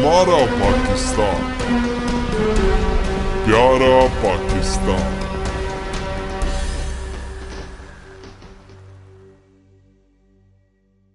हमारा पाकिस्तान, प्यारा पाकिस्तान।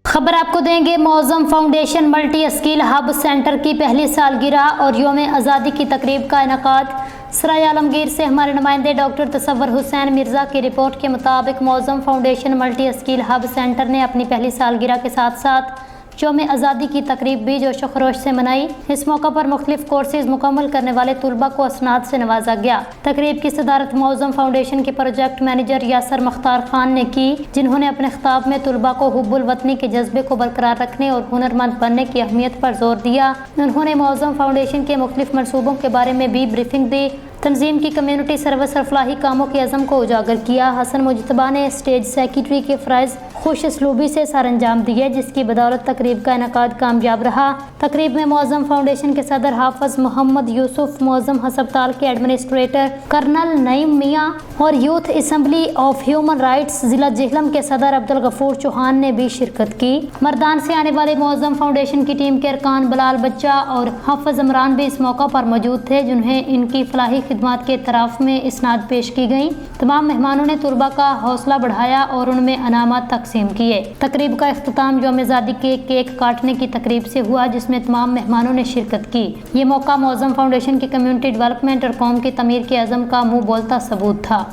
खबर आपको देंगे, Mauzam foundation multi skill hub centre की पहली सालगिरह और यौम आज़ादी की तकरीब का इनेकाद। सराय आलमगीर से हमारे नुमाइंदे डॉक्टर तसव्वुर हुसैन मिर्ज़ा की रिपोर्ट के मुताबिक Mauzam foundation multi skill hub centre ने अपनी पहली सालगिरह के साथ साथ यौम आज़ादी की तकरीब भी जोश व खरोश से मनाई। इस मौका पर मुख्तलिफ कोर्सेज मुकम्मल करने वाले तुलबा को असनाद से नवाजा गया। तकरीब की सदारत मौज़म फाउंडेशन के प्रोजेक्ट मैनेजर यासर मुख्तार खान ने की, जिन्होंने अपने खिताब में तुलबा को हुब्बुल वतनी के जज्बे को बरकरार रखने और हुनरमंद बनने की अहमियत पर जोर दिया। उन्होंने मौज़म फाउंडेशन के मुख्तलिफ मनसूबों के बारे में भी ब्रीफिंग दी। तंजीम की कम्युनिटी सर्विस और फलाही कामों के अज़म को उजागर किया। हसन मुजतबा ने स्टेज सेक्रेटरी के फ़राइज़ खुश असलूबी से सर अंजाम दिए, जिसकी बदौलत तकरीब का इनेकाद कामयाब रहा। तकरीब में मौज़म फाउंडेशन के सदर हाफिज़ मोहम्मद यूसुफ, मौज़म हस्पताल के एडमिनिस्ट्रेटर कर्नल नईम मियाँ और youth assembly of human rights ज़िला जेहलम के सदर अब्दुल गफूर चौहान ने भी शिरकत की। मर्दान से आने वाले मौज़म फाउंडेशन की टीम के अरकान बिलाल बच्चा और हाफिज़ इमरान भी इस मौका पर मौजूद थे, जिन्हें इनकी फलाही खिदमात के तरफ में इसनाद पेश की गई। तमाम मेहमानों ने तुलबा का हौसला बढ़ाया और उनमें अनामत तकसीम किए। तकरीब का इख्तिताम यौम आज़ादी के केक काटने की तकरीब से हुआ, जिसमें तमाम मेहमानों ने शिरकत की। ये मौका मौज़म फाउंडेशन की कम्युनिटी डेवलपमेंट और कौम की तमीर के अज़म का मुँह बोलता सबूत था।